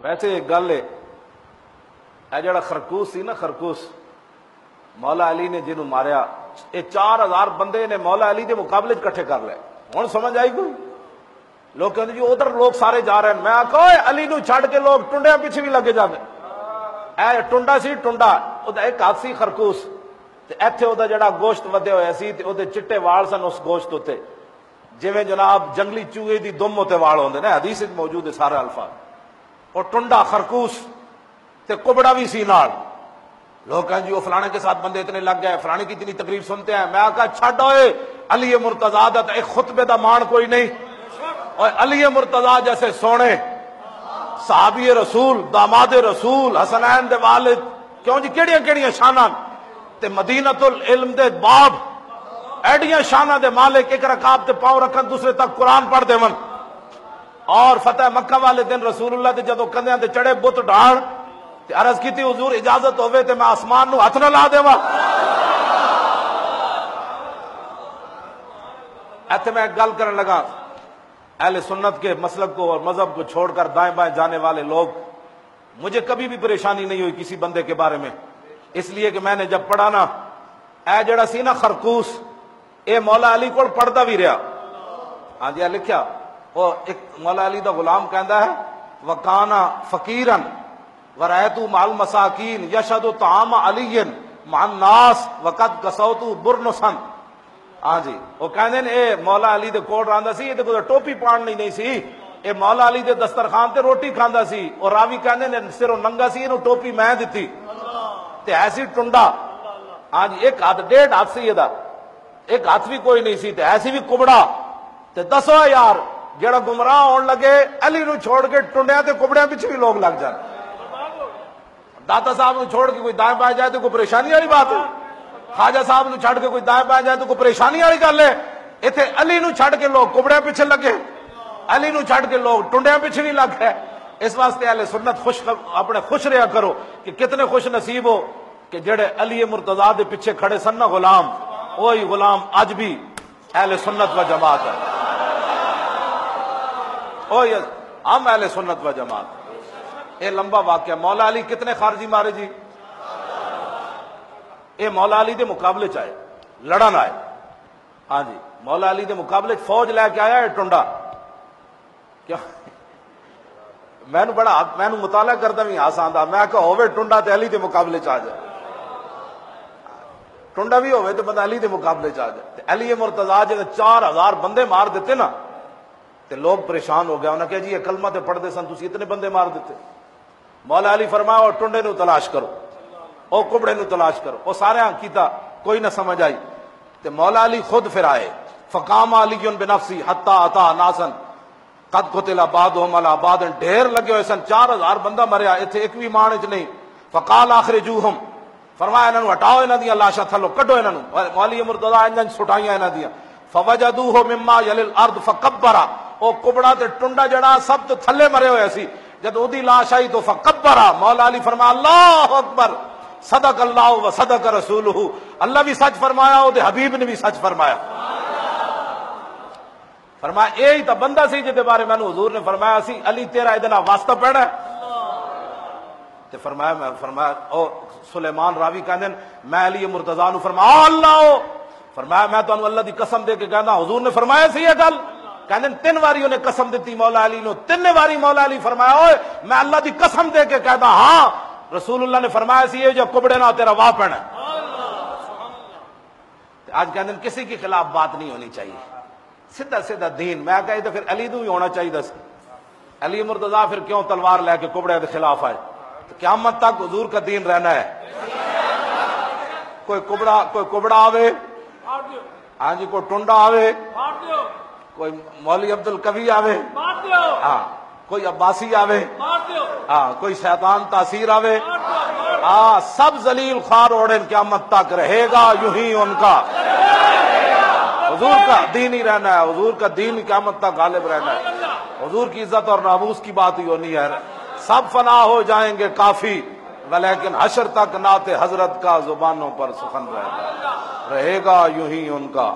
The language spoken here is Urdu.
ویسے ایک گل ہے، اے جڑا خرکوس سی نا، خرکوس مولا علی نے جنہوں ماریا، یہ 4000 بندے نے مولا علی دے مقابلے کٹھے کر لے. ہوں سمجھ آئی کوئی؟ لوگ کہتے جی ادھر لوگ سارے جا رہے ہیں، میں آخا علی نو چھڑ کے لوگ ٹنڈیا پیچھے بھی لگے جاندے. اے ٹنڈا سی، ٹنڈا ایک ہاتھ سی خرکوس، ایتھے وہ جڑا گوشت ودے ہوئے سی تے وہ چٹے وال سن اس گوشت اتنے، جویں جناب جنگلی چوہے دی دم تے وال ہوندے نے، حدیث وچ موجود ہے سارے الفاظ. اور ٹنڈا خرکوس تے کبڑا بھی سی نال. لوگ کہیں جی وہ فلانے کے ساتھ بندے اتنے لگ گئے، فلانے کی اتنی تقریر سنتے ہیں. میں آقا چھڈ ہوئے، علی مرتضیٰ دا ایک خطبے دا مان کوئی نہیں. اور علی مرتضیٰ جیسے سونے صحابی رسول، داماد رسول، حسنین دے والد، کیوں جی کیڑیاں کیڑیاں شاناں، تے مدینۃ العلم دے باب، ایڈیاں شاناں دے مالک، ایک رکعت تے پاؤں رکھن دوسرے تک قرآن پڑھ دے من. اور فتح مکہ والے دن رسول اللہ دے جدو کندیاں تے چڑھے بت ڈھان تے عرض کیتی حضور اجازت ہوئے تے میں آسمان نو ہاتھ نہ لا دیواں. ایتھے میں ایک گل کرن لگا، اہل سنت کے مسلک کو اور مذہب کو چھوڑ کر دائیں بائیں جانے والے لوگ، مجھے کبھی بھی پریشانی نہیں ہوئی کسی بندے کے بارے میں، اس لیے کہ میں نے جب پڑھا نا، اے جڑا سی نا خرکوس، اے مولا علی کو پڑھتا بھی رہا. ہاں جی لکھیا، وہ ایک مولا علی دا غلام کہندا ہے، وکانا فقیرن ورایتو مع المساکین یشهد طعام علی مع الناس وقد کسوت برنسن. ہاں جی وہ کہندے نے اے مولا علی دے کول رہندا سی، تے کوئی ٹوپی پاڑنی نہیں سی، اے مولا علی دے دسترخوان تے روٹی کھاندا سی. اور راوی کہندے نے سروں ننگا سی، اینو ٹوپی میں دتی تے ایسی ٹنڈا. ہاں جی ایک ہاتھ ڈیڑھ ہاتھ سی دا، ایک ہاتھ بھی کوئی نہیں سی، تے ایسی بھی کبڑا. تے دسو یار جڑا گمراہ ہون لگے علی نو چھوڑ کے ٹنڈیاں تے کبڑیاں پیچھے بھی لوگ لگ جان. داتا صاحب نو چھوڑ کے کوئی دائیں بائیں جائے تو کوئی پریشانی والی بات ہے؟ خواجہ صاحب نو چھڑ کے کوئی دائیں بائیں جائے تو کوئی پریشانی والی گل ہے؟ ایتھے علی نو چھڑ کے لوگ کبڑیاں پیچھے لگے، علی نو چھڑ کے لوگ ٹنڈیاں پیچھے نہیں لگ گئے. اس واسطے اہل سنت اپنے خوش رہا کرو کہ کتنے خوش نصیب ہو کہ جڑے علی مرتضیٰ دے پیچھے کھڑے سن نا غلام، وہی غلام اج بھی اہل سنت و جماعت ہے. وہی ہم اہل سنت و جماعت. یہ لمبا واقعہ. مولا علی کتنے خارجی مارے جی؟ یہ مولا علی دے مقابلے چاہے لڑن آئے. ہاں جی مولا علی دے مقابلے فوج لے کے آیا ہے ٹنڈا. کیا میں بڑا میں مطالعہ کرتا بھی آسان تھا، میں کہ ہوے ٹنڈا تے علی دے مقابلے چاہ جائے، ٹنڈا بھی ہوے تو بندہ علی دے مقابلے چاہ جائے. علی مرتضیٰ جب 4000 بندے مار دیتے نا تے لوگ پریشان ہو گیا. انہوں نے کہا جی یہ کلمہ تے پڑھ دے سن، تسی اتنے بندے مار دیتے. مولا علی فرمایا اور ٹنڈے نو تلاش کرو، او کبڑے نو تلاش کرو. وہ سارے کیتا، کوئی نہ سمجھ آئی. تے مولا علی خود پھر آئے. فقام علی بنفسی حتی اتا ناسن قد قتل بعضهم على بعض. ڈھیر لگے ہوئے سن، 4000 بندہ مریا، ایتھے ایک بھی مان وچ نہیں. فقال اخرجوهم، فرمایا انہاں نو ہٹاؤ، انہاں دی لاشاں تھلو کڈو، انہاں نو. مولی مرتضیٰ انہاں سٹائیاں انہاں دی. فوجدوه مما يلي الارض فكبر. او کبڑا تے ٹنڈا جڑا سب تو تھلے مرے ہوئے سی. جب اودی لاش آئی تو فکبر. مولا علی فرمایا اللہ اکبر، صدق اللہ و صدق رسولہ. اللہ بھی سچ فرمایا، وہ حبیب نے بھی سچ فرمایا. فرمایا یہی تو بندہ سی جہدے بارے میں حضور نے فرمایا سی علی تیرا ادنا واسطہ پڑھنا ہے. تے فرمایا میں فرمایا او سلیمان راوی کہندے میں علی مرتضیٰ نو فرمایا اللہ، فرمایا میں تانوں اللہ دی قسم دے کے کہندا حضور نے فرمایا سی یہ گل. کہندے 3 واری انہیں قسم دیتی مولا علی نو. 3 واری مولا علی فرمایا اوئے میں اللہ دی قسم دے کے کہدا ہاں رسول اللہ نے فرمایا سی یہ جو کبڑے نہ تیرا واہ پڑنا. آج کہندے کسی کے خلاف بات نہیں ہونی چاہیے، سیدھا سیدھا دین. میں کہا تو پھر علی تو بھی ہونا چاہیے سی. علی مرتضیٰ پھر کیوں تلوار لے کے کبڑے کے خلاف آئے؟ تو قیامت تک حضور کا دین رہنا ہے. کوئی کبڑا آوے، ہاں جی کوئی ٹنڈا آوے، کوئی مولوی عبد القوی آوے، ہاں کوئی عباسی آوے، ہاں کوئی شیطان تاثیر آوے، ہاں سب ذلیل خوار اوڑن قیامت تک رہے گا یوں ہی ان کا. حضور کا دین ہی رہنا ہے، حضور کا دین قیامت تک غالب رہنا ہے. حضور کی عزت اور ناموس کی بات ہی ہونی ہے. سب فنا ہو جائیں گے کافی، ولیکن حشر تک نعت حضرت کا زبانوں پر سخن رہے گا یوں ہی ان کا.